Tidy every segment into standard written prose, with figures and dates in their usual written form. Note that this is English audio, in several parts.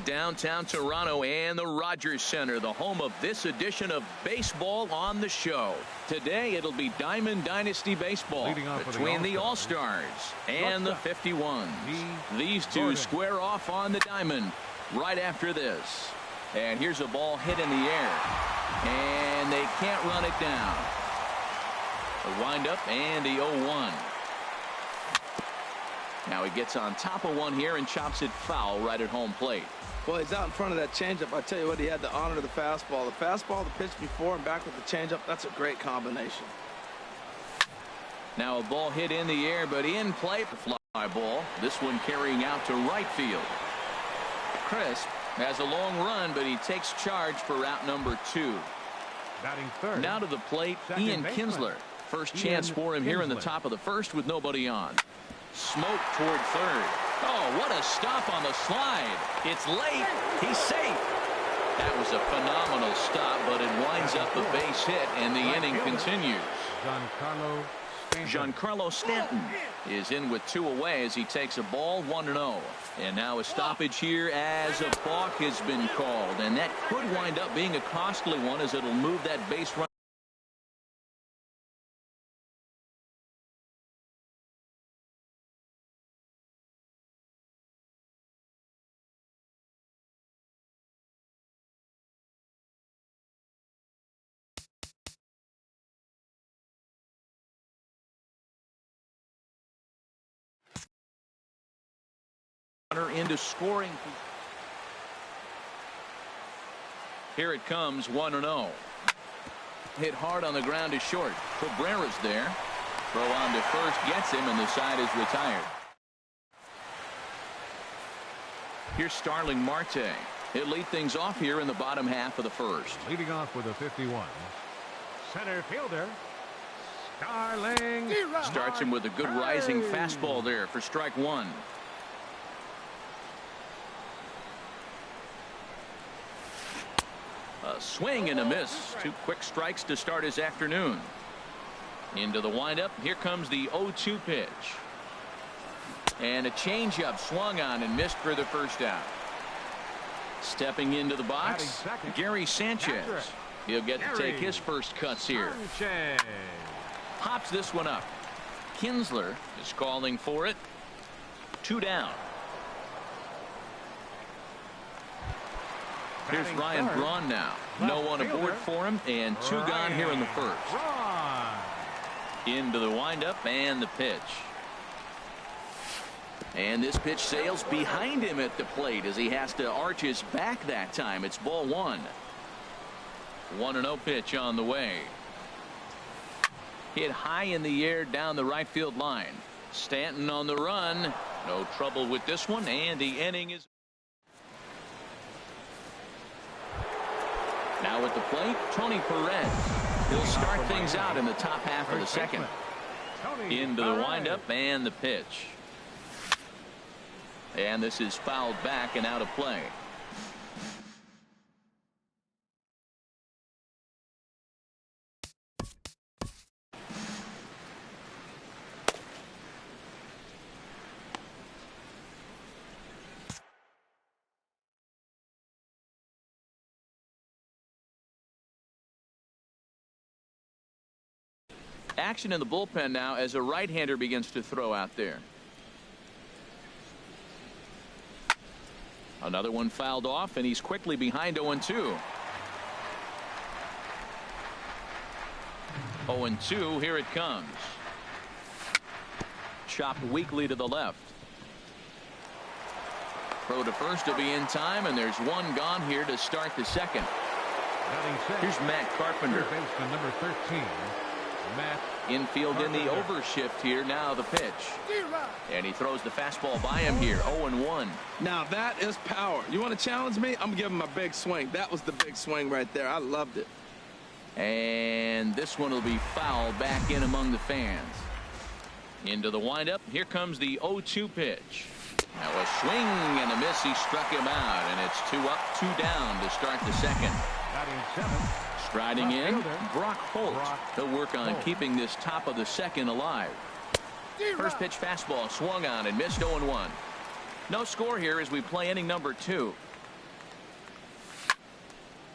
Downtown Toronto and the Rogers Center, the home of this edition of Baseball on the Show. Today it'll be Diamond Dynasty Baseball between the All-Stars and the 51s. These two square off on the diamond right after this. And here's a ball hit in the air. And they can't run it down. A windup and the 0-1. Now he gets on top of one here and chops it foul right at home plate. Well, he's out in front of that changeup. I tell you what, he had to honor the fastball. The fastball, the pitch before and back with the changeup, that's a great combination. Now a ball hit in the air, but in play for fly ball. This one carrying out to right field. Crisp has a long run, but he takes charge for route number 2. Batting third. Now to the plate, Ian Kinsler. First chance for him here in the top of the first with nobody on. Smoke toward third. Oh, what a stop on the slide. It's late. He's safe. That was a phenomenal stop, but it winds up a base hit, and the inning continues. Giancarlo Stanton is in with 2 away as he takes a ball 1-0. And now a stoppage here as a balk has been called, and that could wind up being a costly one as it'll move that base run. Into scoring. Here it comes, 1-0. Hit hard on the ground to short. Cabrera's there. Throw on to first gets him, and the side is retired. Here's Starling Marte. He'll lead things off here in the bottom half of the first. Leading off with a 51. Center fielder Starling starts him with a good rising fastball there for strike one. A swing and a miss. Two quick strikes to start his afternoon. Into the windup. Here comes the 0-2 pitch. And a changeup swung on and missed for the first out. Stepping into the box, Gary Sanchez. He'll get to take his first cuts here. Pops this one up. Kinsler is calling for it. 2 down. Here's Ryan Braun now. No one aboard for him, and 2 gone here in the first. Into the windup and the pitch. And this pitch sails behind him at the plate as he has to arch his back that time. It's ball 1. 1-0 pitch on the way. Hit high in the air down the right field line. Stanton on the run. No trouble with this one, and the inning is. Now at the plate, Tony Perez. He'll start things out in the top half of the second. Into the windup and the pitch. And this is fouled back and out of play. Action in the bullpen now as a right-hander begins to throw out there. Another one fouled off, and he's quickly behind 0-2. 0-2, here it comes. Chopped weakly to the left. Throw to first to be in time, and there's 1 gone here to start the second. Here's Matt Carpenter. Baseman number 13. Matt Infield Carpenter. in the overshift here. Now the pitch. And he throws the fastball by him here. 0-1. Now that is power. You want to challenge me? I'm giving him a big swing. That was the big swing right there. I loved it. And this one will be fouled back in among the fans. Into the windup. Here comes the 0-2 pitch. Now a swing and a miss. He struck him out, and it's 2 up, 2 down to start the second. Batting 7. Striding in, Brock Holt. He'll work on keeping this top of the second alive. First pitch fastball swung on and missed. 0-1. No score here as we play inning number 2.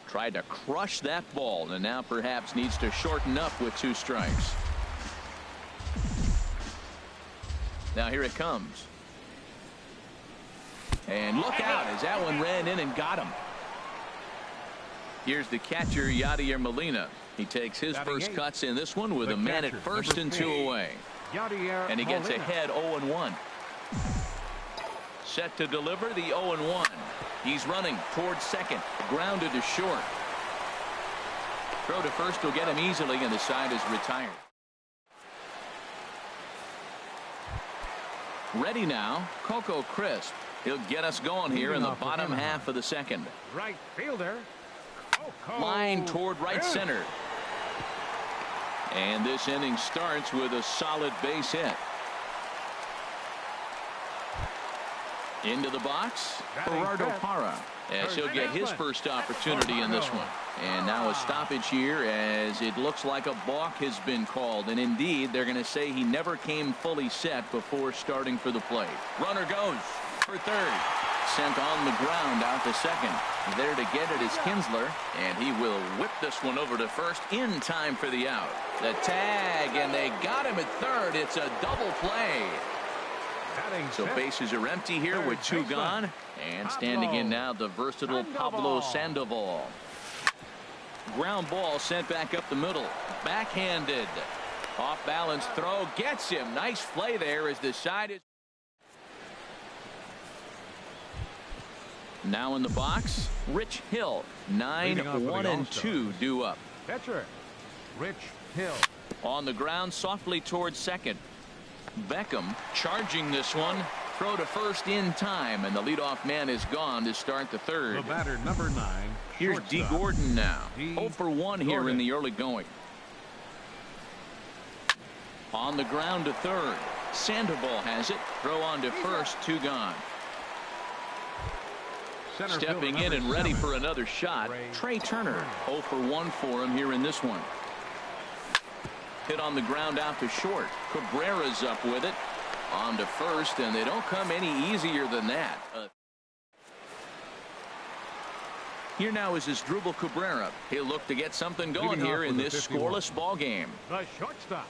Tried to crush that ball, and now perhaps needs to shorten up with 2 strikes. Now here it comes. And look out as that one ran in and got him. Here's the catcher, Yadier Molina. He takes his first cuts in this one with a man at first and 2 away. And he gets ahead 0-1. Set to deliver the 0-1. He's running towards second. Grounded to short. Throw to first will get him easily, and the side is retired. Ready now, Coco Crisp. He'll get us going here in the bottom half of the second. Right fielder. Line toward right center. And this inning starts with a solid base hit. Into the box, Gerardo Parra, as he'll get his first opportunity in this one. And now a stoppage here as it looks like a balk has been called. And indeed, they're going to say he never came fully set before starting for the plate. Runner goes for third. Sent on the ground out to second. There to get it is Kinsler, and he will whip this one over to first in time for the out. The tag, and they got him at third. It's a double play. So bases are empty here with 2 gone. And standing in now, the versatile Pablo Sandoval. Ground ball sent back up the middle. Backhanded. Off balance throw gets him. Nice play there as the side is. Now in the box, Rich Hill. 9-1-2 due up. Catcher, Rich Hill. On the ground softly towards second. Beckham charging this one. Throw to first in time, and the leadoff man is gone to start the third. The batter, number 9. Here's D. Gordon now. D. 0 for 1 here Gordon. in the early going. On the ground to third. Sandoval has it. Throw on to first. 2 gone. Center Stepping fielder, in and number ready 7. for another shot. Trey Turner. 0 for 1 for him here in this one. Hit on the ground out to short. Cabrera's up with it. On to first, and they don't come any easier than that. Here now is Asdrubal Cabrera. He'll look to get something going here in this scoreless ball game. The shortstop,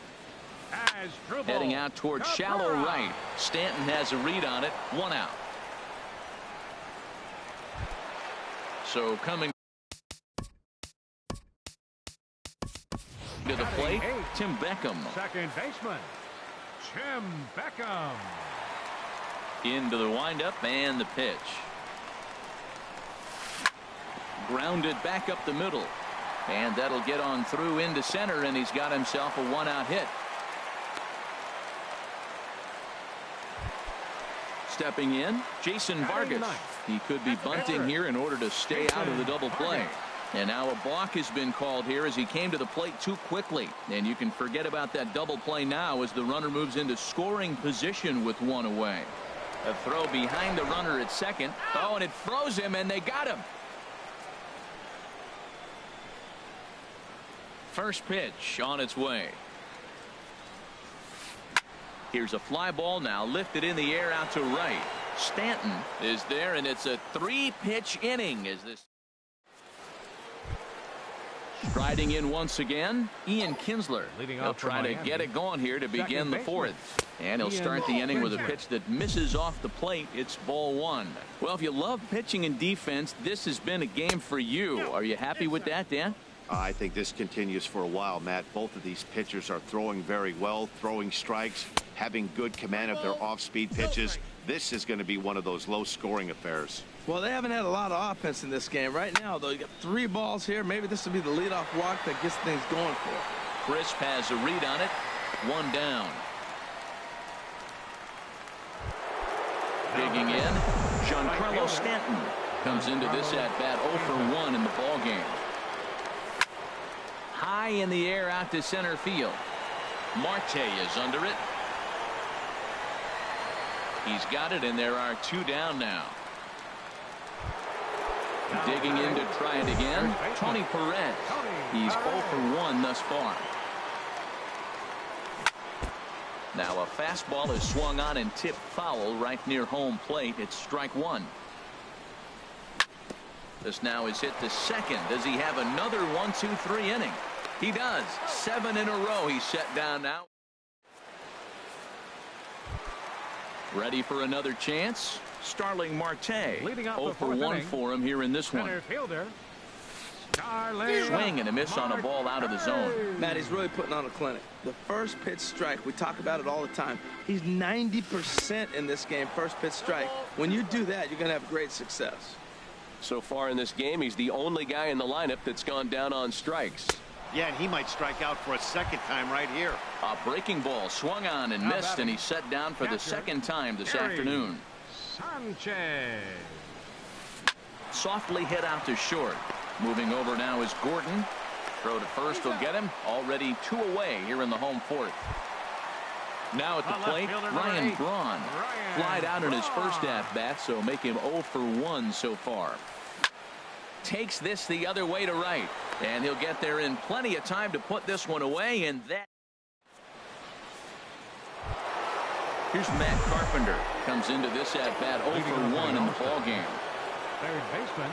Asdrubal Heading out towards Cabrera. shallow right. Stanton has a read on it. 1 out. So coming to the plate, Tim Beckham. Second baseman, Tim Beckham. Into the windup and the pitch. Grounded back up the middle. And that'll get on through into center, and he's got himself a 1-out hit. Stepping in, Jason Vargas. He could be bunting here in order to stay out of the double play. And now a balk has been called here as he came to the plate too quickly. And you can forget about that double play now as the runner moves into scoring position with 1 away. A throw behind the runner at second. Oh, and it froze him, and they got him. First pitch on its way. Here's a fly ball now lifted in the air out to right. Stanton is there, and it's a 3-pitch inning as this. Striding in once again, Ian Kinsler. He'll try to get it going here to begin the 4th. And he'll start the inning with a pitch that misses off the plate. It's ball 1. Well, if you love pitching and defense, this has been a game for you. Are you happy with that, Dan? I think this continues for a while, Matt. Both of these pitchers are throwing very well, throwing strikes, having good command of their off-speed pitches. This is going to be one of those low-scoring affairs. Well, they haven't had a lot of offense in this game. Right now, though, you got 3 balls here. Maybe this will be the leadoff walk that gets things going for them. Crisp has a read on it. 1 down. Digging in, Giancarlo Stanton comes into this at-bat 0 for 1 in the ball game. High in the air out to center field. Marte is under it. He's got it, and there are 2 down now. Digging in to try it again, Tony Perez. He's 0 for 1 thus far. Now a fastball is swung on and tipped foul right near home plate. It's strike 1. This now is hit to second. Does he have another 1-2-3 inning? He does. 7 in a row he's set down now. Ready for another chance. Starling Marte. 0 for 1 for him here in this one. Center fielder, Starling. Swing and a miss on a ball out of the zone. Matt, he's really putting on a clinic. The first pitch strike, we talk about it all the time. He's 90% in this game, first pitch strike. When you do that, you're going to have great success. So far in this game, he's the only guy in the lineup that's gone down on strikes. Yeah, and he might strike out for a second time right here. A breaking ball swung on and missed, and he's set down for the second time this afternoon. Sanchez. Softly hit out to short. Moving over now is Gordon. Throw to first will get him. Already 2 away here in the home 4th. Now at the plate, Ryan Braun. Flied out in his first at-bat, so make him 0 for 1 so far. Takes this the other way to right, and he'll get there in plenty of time to put this one away, and that. Here's Matt Carpenter. Comes into this at-bat 0 for 1 in the ball game. Third baseman,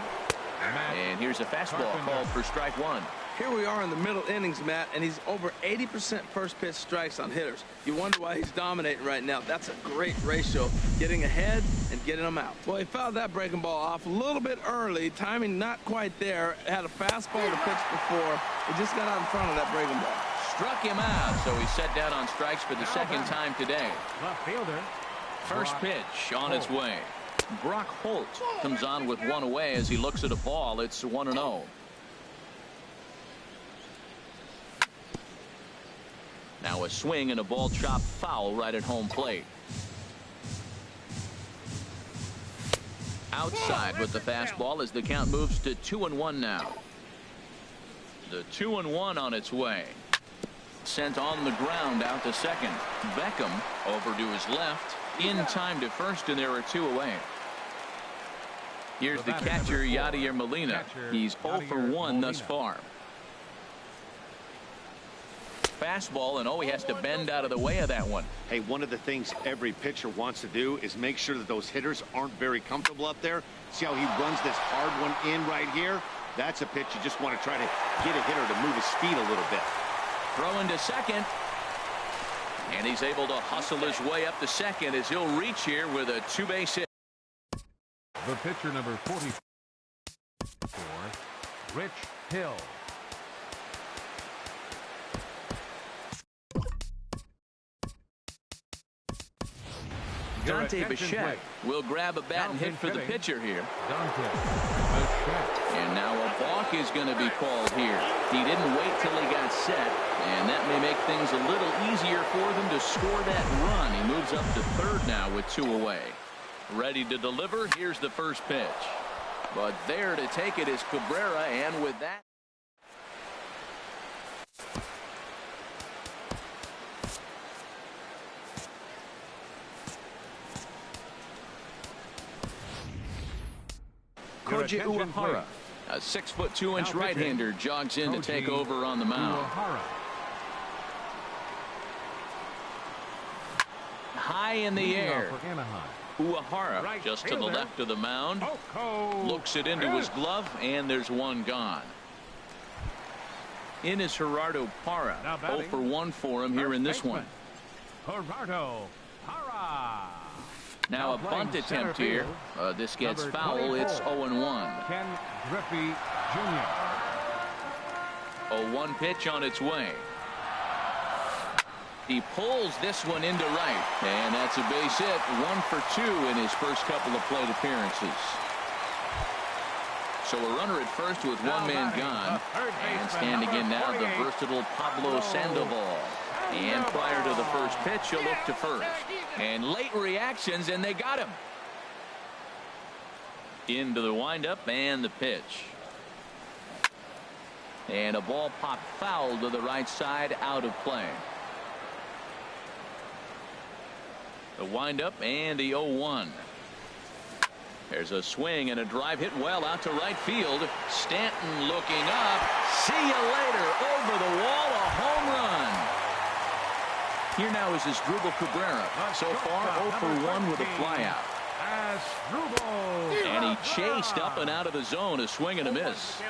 Matt And here's a fastball Carpenter. called for strike 1. Here we are in the middle innings, Matt, and he's over 80% first pitch strikes on hitters. You wonder why he's dominating right now. That's a great ratio, getting ahead and getting them out. Well, he fouled that breaking ball off a little bit early. Timing not quite there. Had a fastball to pitch before. He just got out in front of that breaking ball. Struck him out, so he's set down on strikes for the second time today. left fielder. First pitch on its way. Brock Holt comes on with 1 away as he looks at a ball. It's 1-0. Now a swing and a ball chopped foul right at home plate. Outside with the fastball as the count moves to 2-1 now. The 2-1 on its way. Sent on the ground out to second. Beckham over to his left. In time to first, and there are 2 away. Here's the catcher, Yadier Molina. He's 0 for 1 thus far. Fastball, and he has to bend out of the way of that one. Hey, one of the things every pitcher wants to do is make sure that those hitters aren't very comfortable up there. See how he runs this hard one in right here? That's a pitch you just want to try to get a hitter to move his feet a little bit. Throwing to second. And he's able to hustle his way up to second as he'll reach here with a 2-base hit. The pitcher, number 44, Rich Hill. Dante Bichette will grab a bat and hit for the pitcher here. And now a balk is going to be called here. He didn't wait till he got set, and that may make things a little easier for them to score that run. He moves up to third now with 2 away. Ready to deliver. Here's the first pitch. But there to take it is Cabrera, and with that, Koji Uehara, a 6'2" right-hander, jogs in to take over on the mound. High in the air. Uehara just to the left of the mound. Looks it into his glove, and there's one gone. In is Gerardo Parra. 0 for 1 for him here in this one. Gerardo Parra. Now a bunt attempt here. This gets foul. It's 0-1. Ken Griffey Jr. A 1 pitch on its way. He pulls this one into right, and that's a base hit. 1 for 2 in his first couple of plate appearances. So a runner at first with one man gone, and standing in now the versatile Pablo Sandoval. And prior to the first pitch, he'll look to first. And late reactions, and they got him. Into the windup and the pitch. And a ball popped foul to the right side, out of play. The windup and the 0-1. There's a swing and a drive hit well out to right field. Stanton looking up. See you later. Over the wall, a home run. Here now is Asdrubal Cabrera. So far 0 for 1 with a flyout. And he chased up and out of the zone. A swing and a miss.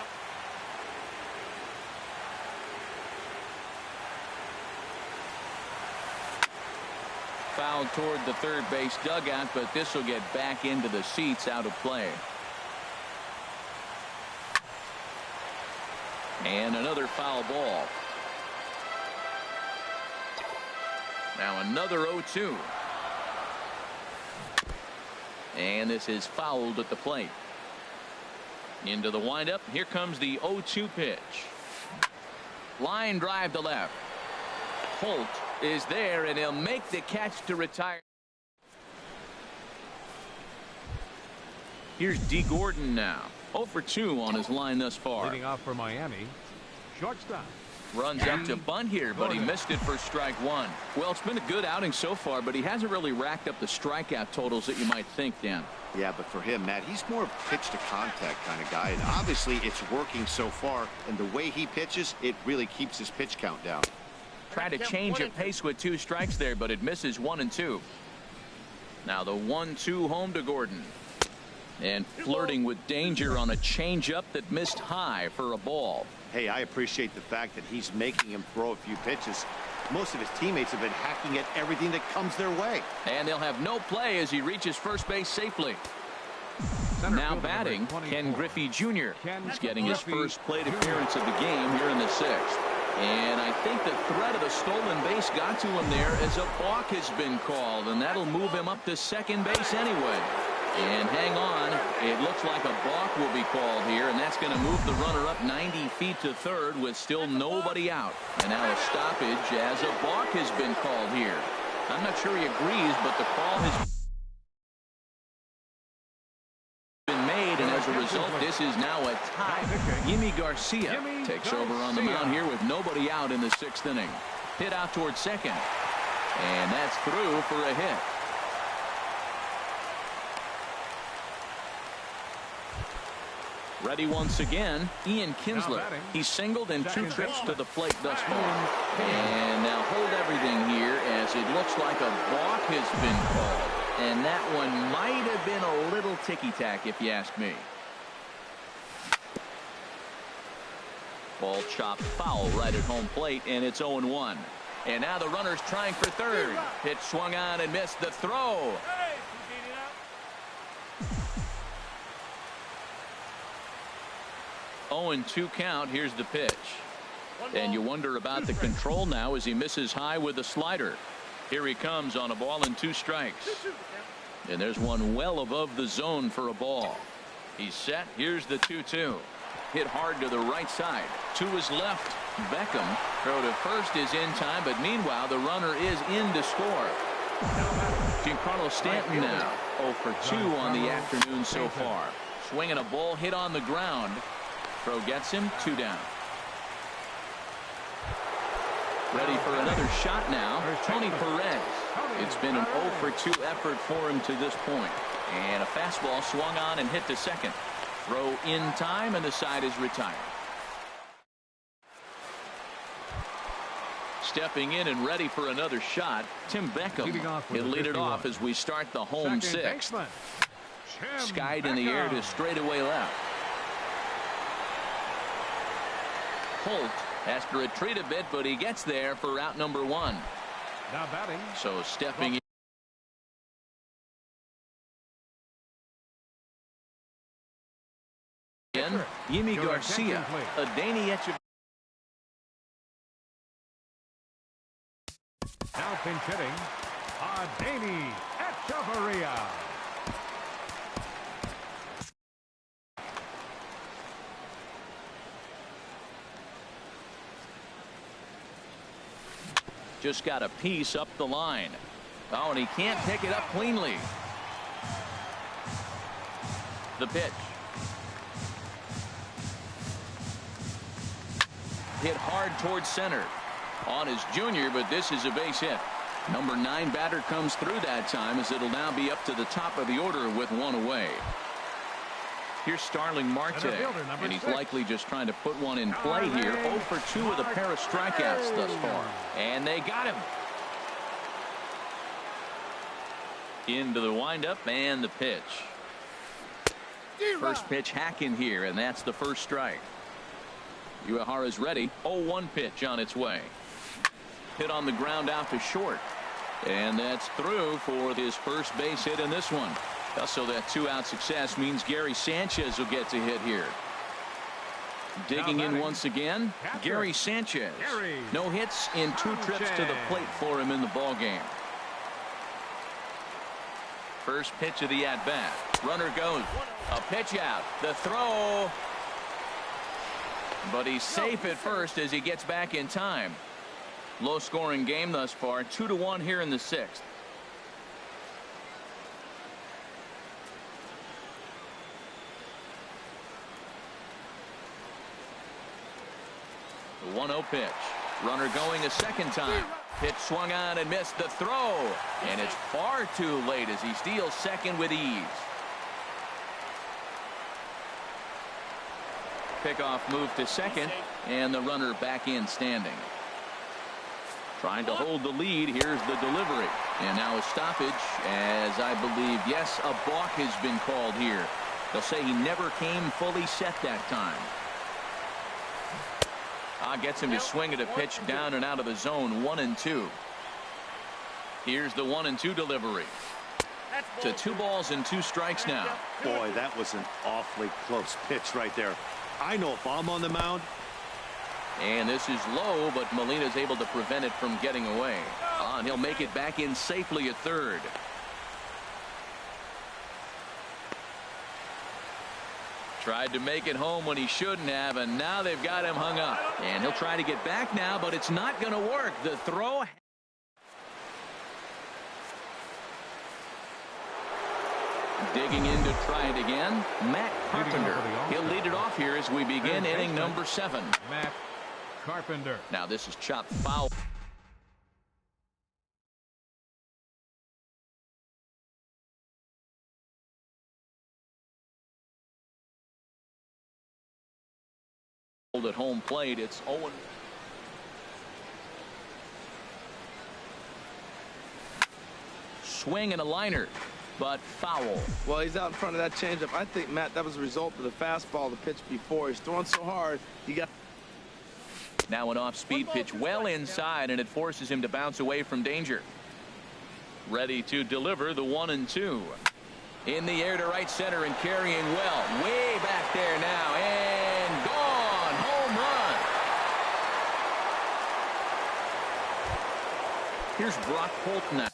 Foul toward the third base dugout, but this will get back into the seats, out of play. And another foul ball. Now another 0-2. And this is fouled at the plate. Into the windup. Here comes the 0-2 pitch. Line drive to left. Holt is there, and he'll make the catch to retire. Here's D. Gordon now. 0 for 2 on his line thus far. Leading off for Miami, shortstop. Runs up to bunt here, but he missed it for strike 1. Well, it's been a good outing so far, but he hasn't really racked up the strikeout totals that you might think, Dan. Yeah, but for him, Matt, he's more of a pitch to contact kind of guy, and obviously it's working so far, and the way he pitches, it really keeps his pitch count down. Try to change at pace with 2 strikes there, but it misses 1 and 2. Now the 1-2 home to Gordon. And flirting with danger on a changeup that missed high for a ball. Hey, I appreciate the fact that he's making him throw a few pitches. Most of his teammates have been hacking at everything that comes their way. And they'll have no play as he reaches first base safely. Now batting, Ken Griffey Jr. He's getting his first plate appearance of the game here in the 6th. And I think the threat of the stolen base got to him there as a balk has been called, and that'll move him up to second base anyway. And hang on. It looks like a balk will be called here, and that's going to move the runner up 90 feet to third with still nobody out. And now a stoppage as a balk has been called here. I'm not sure he agrees, but the call has been made, and as a result, this is now a tie. Yimi Garcia takes over on the mound here with nobody out in the 6th inning. Hit out towards second, and that's through for a hit. Ready once again, Ian Kinsler. He's singled in 2 trips to the plate thus far. And now hold everything here as it looks like a balk has been called. And that one might have been a little ticky-tack if you ask me. Ball chopped foul right at home plate, and it's 0-1. And now the runner's trying for third. Pitch swung on and missed the throw. 0-2 count. Here's the pitch. And you wonder about the control now as he misses high with the slider. Here he comes on a ball and 2 strikes. And there's one well above the zone for a ball. He's set. Here's the 2-2. Hit hard to the right side. To his left. Beckham. Throw to first is in time, but meanwhile the runner is in to score. Giancarlo Stanton now 0 for 2 on the afternoon so far. Swinging a ball hit on the ground. Throw gets him 2 down. Ready for another shot now. Tony Perez. It's been an 0 for 2 effort for him to this point. And a fastball swung on and hit to second. Throw in time, and the side is retired. Stepping in and ready for another shot, Tim Beckham. He'll lead it off as we start the home 6th. Skied in the air to straightaway left. Holt has to retreat a bit, but he gets there for out number 1. Now batting. So stepping in, Yimi Garcia. Adani Etcheverria. Now pinch hitting, Adani Etcheverria. Just got a piece up the line. Oh, and he can't pick it up cleanly. The pitch. Hit hard towards center. On his junior, but this is a base hit. Number 9 batter comes through that time as it'll now be up to the top of the order with 1 away. Here's Starling Marte, and he's likely just trying to put one in play here. 0 for 2 with a pair of strikeouts thus far. And they got him. Into the windup and the pitch. First pitch hacking here, and that's the first strike. Uehara's ready. 0-1 pitch on its way. Hit on the ground out to short. And that's through for his first base hit in this one. So that 2-out success means Gary Sanchez will get to hit here. Digging in once again, Gary Sanchez. No hits in 2 trips to the plate for him in the ball game. First pitch of the at-bat. Runner goes. A pitch out. The throw. But he's safe at first as he gets back in time. Low-scoring game thus far. 2-1 here in the 6th. The 1-0 pitch. Runner going a second time. Pitch swung on and missed the throw. And it's far too late as he steals second with ease. Pickoff move to second, and the runner back in standing. Trying to hold the lead. Here's the delivery. And now a stoppage as I believe, yes, a balk has been called here. They'll say he never came fully set that time. Gets him to swing at a pitch down and out of the zone. 1-2. Here's the 1-2 delivery. To 2 balls and 2 strikes now. Boy, that was an awfully close pitch right there. I know if I'm on the mound. And this is low, but Molina's able to prevent it from getting away. And he'll make it back in safely at third. Tried to make it home when he shouldn't have, and now they've got him hung up. And he'll try to get back now, but it's not going to work. The throw. Digging in to try it again. Matt Carpenter. He'll lead it off here as we begin inning number 7. Matt Carpenter. Now this is chopped foul. At home plate, it's Owen. Swing and a liner, but foul. Well, he's out in front of that changeup. I think, Matt, that was a result of the fastball the pitch before. He's throwing so hard. He got. Now an off-speed pitch well inside, and it forces him to bounce away from danger. Ready to deliver the 1-2. In the air to right center and carrying well. Way back there now, and gone. Home run. Here's Brock Holt now.